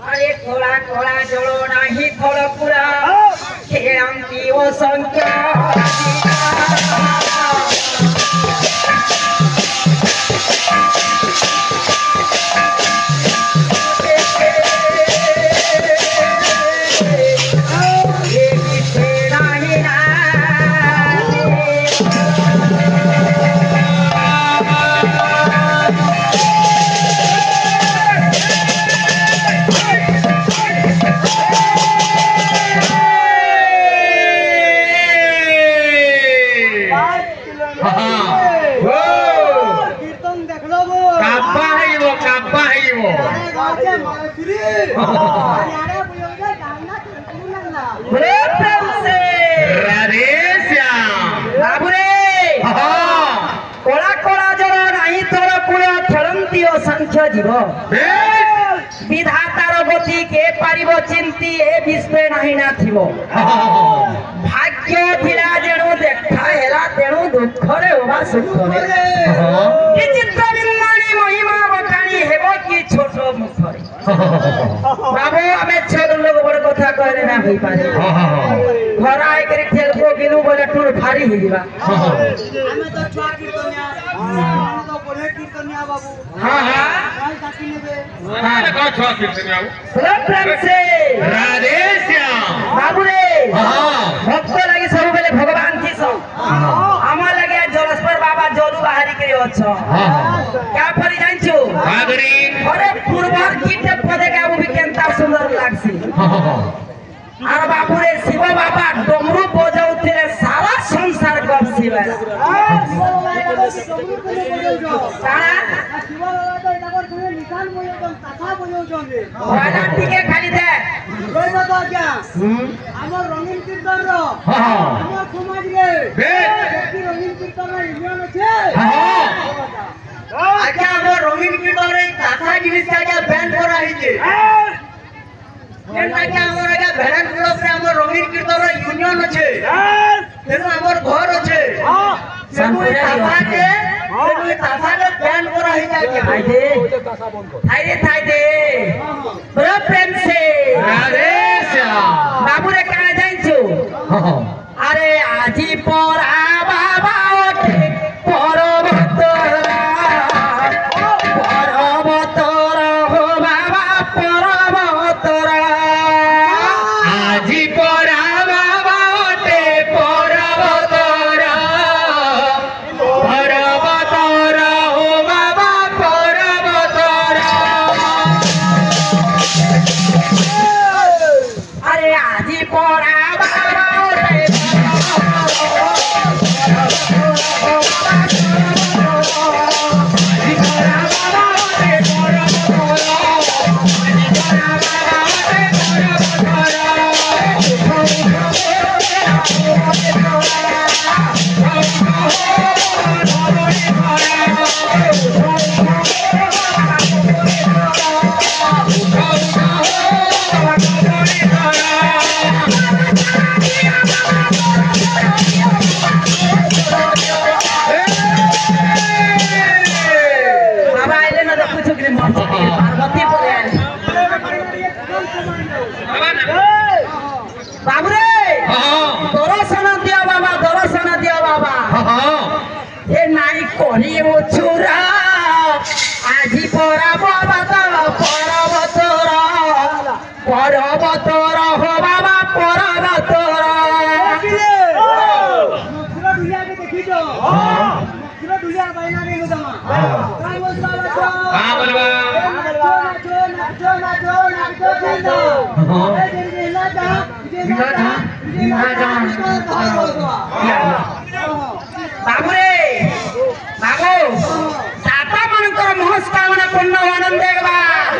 अरे थोड़ा थोड़ा जलो नहीं थोड़ा पूरा खेलती वो संख्या संख्या जीव विधातार गति के पारिब चिंती ए विश्व नहीं ना थिबो भाग्य थिला जेणु देखा हेला तेणु दुख रे होबा सुख रे कि चित्त बिंदानी महिमा बखानी हेबो कि छोट मुख रे बाबू हमें छेद लोग बड़ कथा कहले ना होई पारे घर आइ करी ठेल को गिलु बोले टूर भारी हो जीवा हमें तो छुआ कीर्तनिया तो बड़े कीर्तनिया बाबू हां हां काय काटी लेबे हां का छुआ कीर्तनिया बाबू प्रेम से राधे श्याम बाबू रे हां भक्त लागि सब बेले भगवान की सो आमा लगे जलस्पर बाबा जोलू बाहरी करे अछो हां क्या परि जानछु बागरी अरे पूर्वर कीट पदे का भी केनता सुंदर लागसी आर बाबू रे शिव बाबा डमरू बजाउथिले सारा संसार गप शिव शिव सारा शिव बाबा तो एटाकर सुने निशान बजाउछन कथा बजाउछन रे वाला ठीके खाली दे रोय तो आज्ञा हमर रंगीन कीर्तन रो हमर समाज रे बेटी रंगीन कीर्तन रे यूनियन छे आज्ञा हमर रंगीन कीर्तन रे कथा जिनिस का आज्ञा बैन करा हिचे एटा के हमर आज्ञा भेड़न क्लब रे हमर रंगीन कीर्तन रे यूनियन छे तेनु हमर घर छे तेनु कथा के बैन करा हिचे थाई दे थाई दे बड़ा प्रेम से राधे श्याम बाबू रे का जानछु अरे आजी पर आ बाबा ओठे बाबू रे दर्शन दिया बाबा ए नाई करी ओ छुरा आजी परा बाबा पर्वतरा हो बाबा पर्वतरा दुनिया के देखी जो दुनिया बाइना रे जमा काय बोल बाबा हां बोलबा नाचो बाबू रे बाबू दाता मानकर मनस्कामना पूर्ण आनंद देवा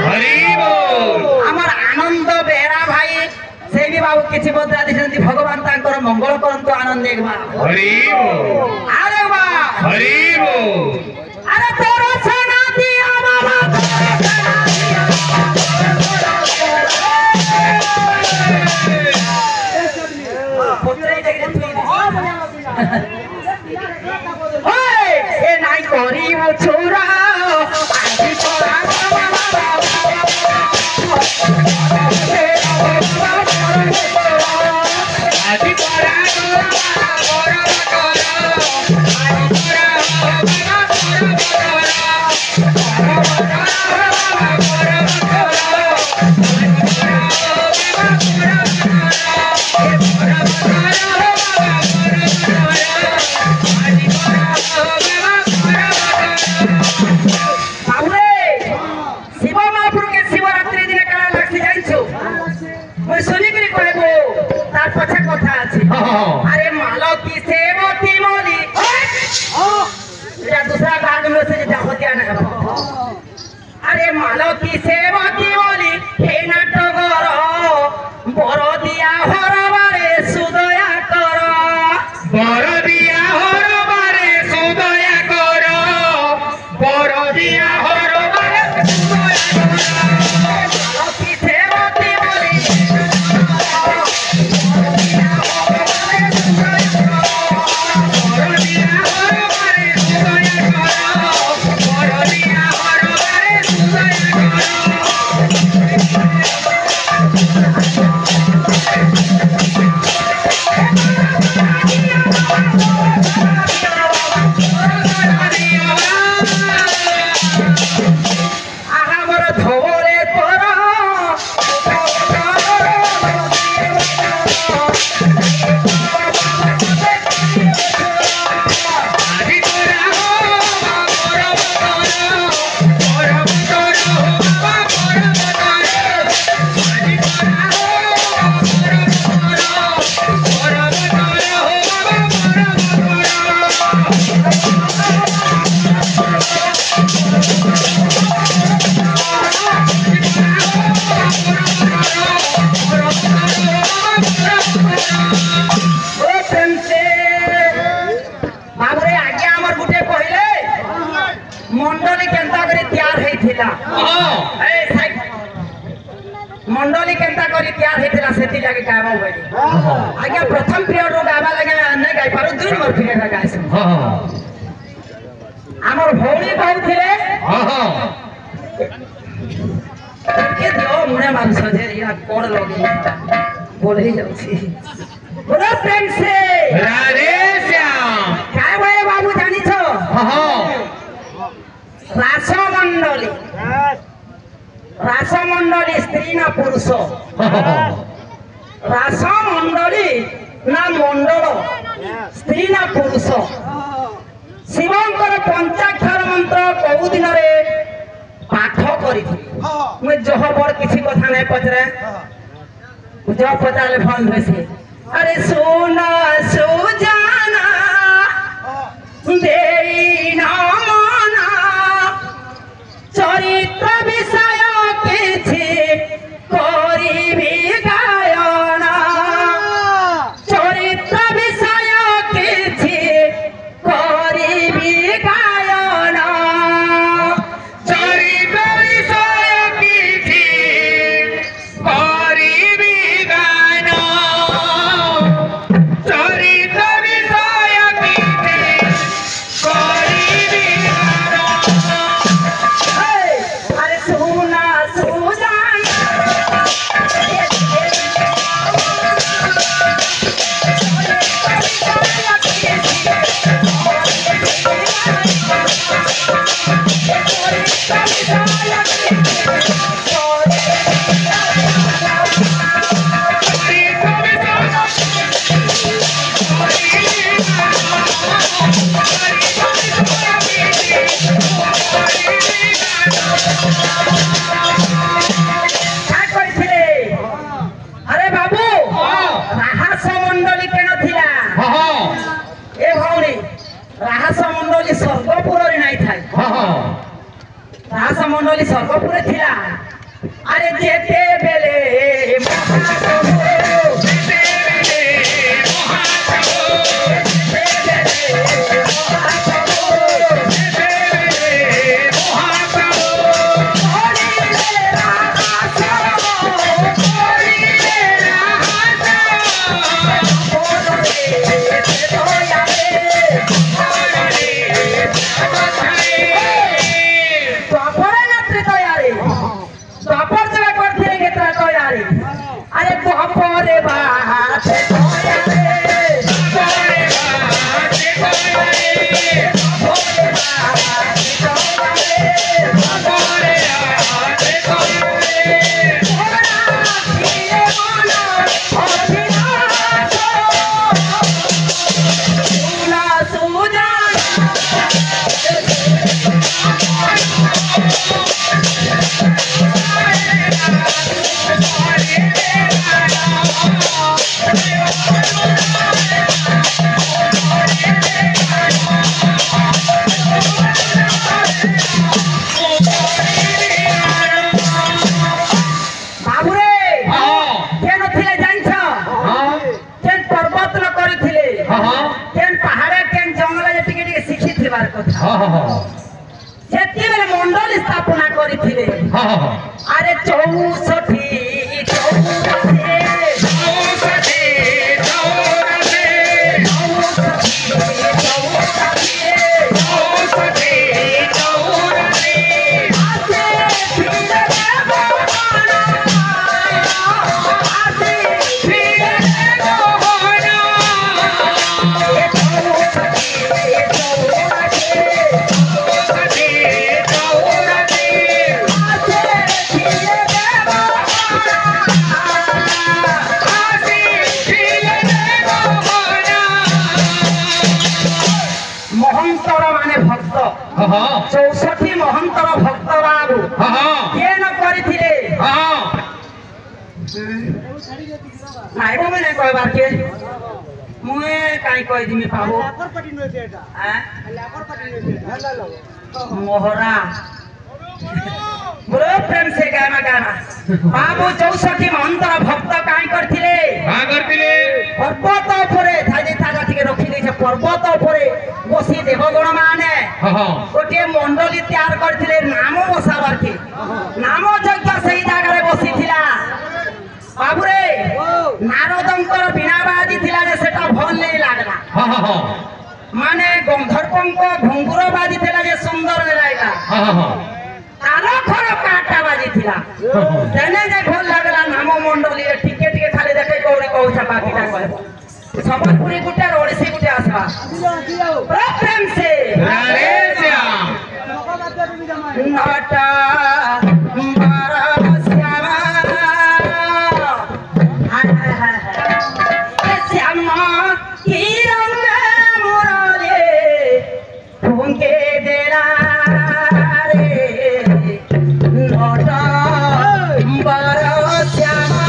हरि बोल हमर आनंद बेरा भाई सेनी बाबू किछि बदला दिसंती भगवान तांकर मंगल करंतु आनंद देवा हरि बोल अरे बा हरि बोल अरे तोरो सना दिया बाबा ए नाई करी वो छोरा बाबुरे शिव महाप्रभु के शिवरात्रि दिन काला लागसी जाइछु मैं सुनी करी कहबो तार पछा कथा अछि अरे मालो की सेवती मोली या दूसरा भाग में से जावतिया ना अरे मालो की सेवती मोली हे नाटगर बरदिया हरबारे सुदया कर बरदिया हरबारे सुदया कर बरदिया हरबारे सुदया कर मालो की सेवती मोली बरदिया हरबारे सुदया कर बरदिया हरबारे सुदया कर बरदिया हरबारे सुदया मंडली केंता करी तैयार हेतिला सेति लागे गावा होई आज्ञा प्रथम पीरियड रो गावा लागे नै गाई पारो दुई नंबर पीरियड रा गाइस हमर भौणी कहथिले के दियो मुने मार सजे या कोड लगे बोल ही जाउछी बोलो प्रेम से राधे श्याम काय भए बाबू जानि छ रासमंडली रासमंडली स्त्री ना पुरुष रासमंडली ना मंडल स्त्री ना पुरुष शिवंकर पंचाक्षर मंत्र बहु दिन रे पाठ करी मैं जह बड़ किसी कथा नहीं पचरे जब पचाले फल होइसे अरे सोना सुजाना देई ना मना चरित्र विषय किछि करिबी गायना चरित्र विषय किछि करिबी गायना चरित्र विषय किछि करिबी गायना चरित्र विषय किछि करिबी गायना अरे सुना सुजाना अरे बाबू राहस मंडली केन थिला ए भौणी राहस मंडली स्वर्गपुर रे नाही थाई राहस मंडली स्वर्गपुर थिला अरे जेते बेले महाप्रभु जेते बेले महाप्रभु जेते बेले महाप्रभु जेते बेले महाप्रभु हरि रे राहस हरि रे राहस बोलो रे दोया रे हरि रे द्वापर जगह करथिले केतरा तयारी अरे तो हम बाबुरे केन थिले जानछ केन पर्वत न करिथिले केन पहाड़े केन जंगल जे टिके टिके सिखि थिबार कथा सेति बेले मंडल स्थापना करिथिले अरे 64 चौसठी महंतर भक्त बाबू केन करिथिले नाइ गो मैंने कहबार के मुए काई कहि दिमी पाबो मोहरा बड़ो प्रेम से गाना गाना बाबू 64 महंतर भक्त काई करथिले पर्वत उपरे थाजे थाजा टिके रखि दैछे पर्वत उपरे बसी देवगण माने गोटे मंडली तैयार करथिले नाम बसाबार के नाम यज्ञ सही जगह रे बसी थिला बाबुरे नारदंकर बिना बाजी थिला जे सेटा भल नै लागला माने गंधर्वंक घुंगुर बाजी थिला जे सुंदर नै लागला तालो खर काटा बाजी थिला तेने जे भल लागला नाम मंडली टिके टिके खाली देखे कौड़ी कहू छपा किटा कहबो सबलपुरी गुटे ओडिसी गुटे आसबा प्रेम से अरे श्याम नाटा बारा श्यामा हाय हाय हाय श्यामा की रंग मुरारे भूंगे देला रे नाटा बारा श्यामा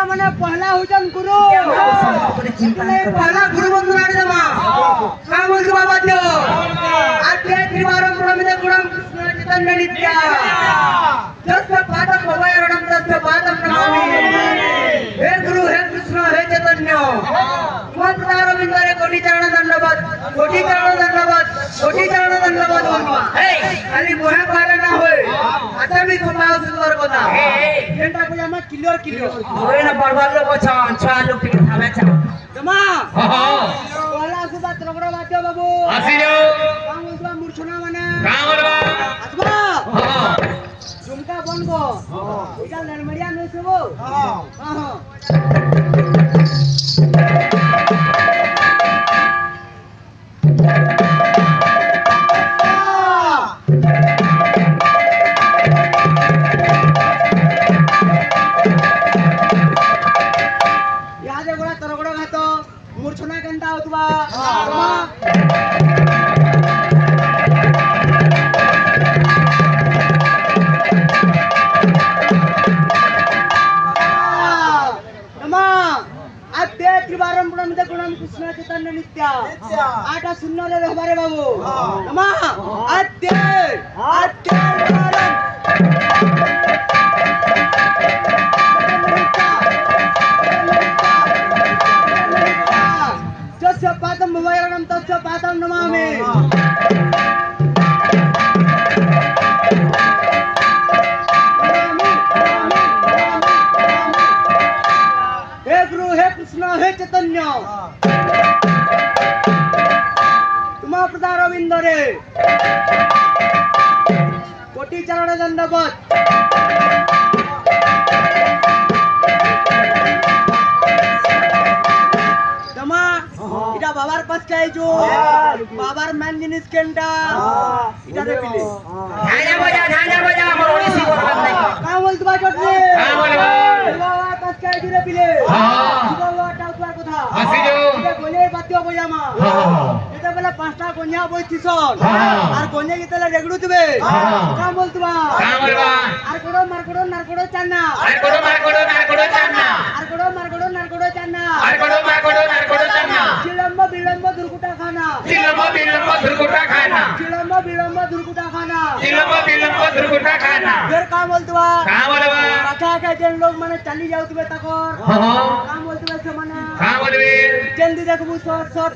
मैंने पहला हुजन गुरु पहला गुरु बंधुरानी दमा काम बोल के बाबा जो आके त्रिवारम प्रमिते गुणम कृष्ण चैतन्य नित्य तस्य पादम भवयरणम तस्य पादम नमामि हे गुरु हे कृष्ण हे चैतन्य तुम रविंद्र रे कोटि चरण दंडवत कोटि चरण दंडवत कोटि चरण दंडवत बोलवा खाली मोहे कहले ना होय आता भी घुमाओ सुंदर কথা जेंटा पूजा में क्लियर ओरे ना बड़बड़ लोग छन छा लोग टिके थावे छ जमा पहला सुबह त्रोगड़ा बाटे बाबू आसी जाओ काम उसबा मूर्छना माने काम करबा असबा झुमका बनबो इटा नरमड़िया नै सेबो हां याद है गोड़ा तरगड़ा घातो मूर्छना केनता होतबा त्रिवारम प्रमिते गुणम कृष्ण चैतन्य नित्य आटा शून्य रे रहबारे बाबू नमा आत्य तस्य पादम भवयरणम तस्य पादम नमामि हे गुरु हे कृष्ण हे चैतन्य तुम प्रदार रविंद रे कोटि चरण दंडवत কসকাই জো বাবার মান জিনিস কেনটা এটা দেবিলে ঝাঁঝা বজা আমার ওড়িশি বলবার নাই কা বলতে বা চটলে বাবা কসকাই জো দেবিলে বাবা টাউয়ার কথা এটা কোনে বাতিও বজামা এটা বলে পাঁচটা কন্যা বইছিস আর কন্যা গিতলে রেগড়ু দিবে কা বলতে বা আর কোড়ো মার কোড়ো নার কোড়ো চান্না আর কোড়ো মার কোড়ো নার কোড়ো চান্না বিলম্ব বিলম্ব দুর্গুটা খানা फिर का बोलतवा आखा आखा जन लोग माने चली जाउतबे तकर का बोलतबे से माने जल्दी देखबू शॉट शॉट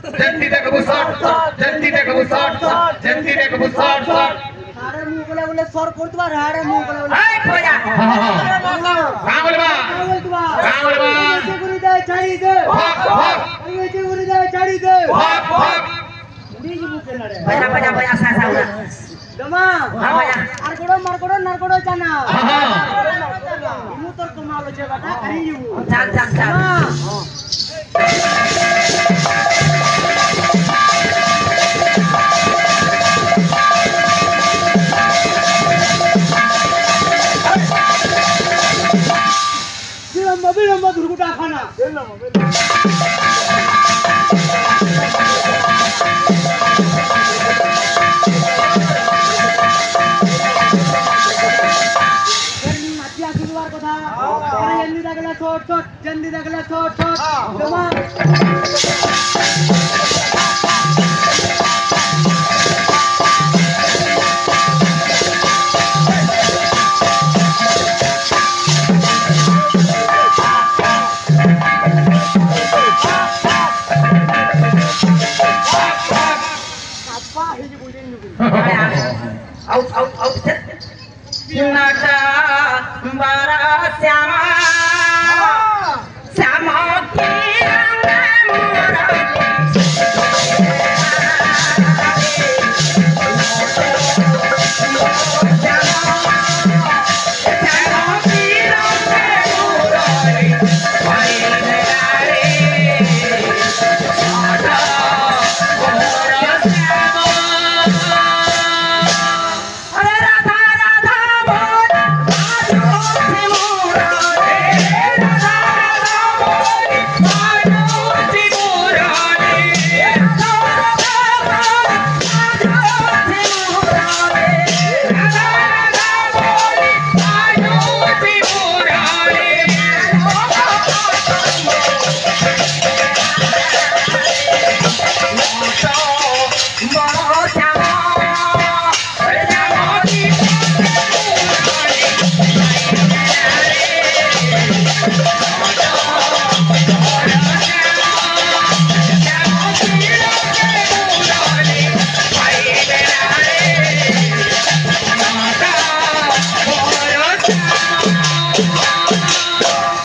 हारे मुंह बोले बोले सर करतबा हारे मुंह बोले बोले का बोलतवा ऐसे गुरु दे छाड़ी दे ऐसे गुरु दे छाड़ी दे उड़ी जी मुके नरे बजा सा दमा আর কোড়ো মার কোড়ো নার কোড়ো জানা মু তোর কমালো যে বাটা কাহি যু চাল বিলম্ব বিলম্ব দুর্গুটা খানা जल्दी दगला छोट छोट जमा out नाचा बारा श्यामा श्यामा की रंग Bye.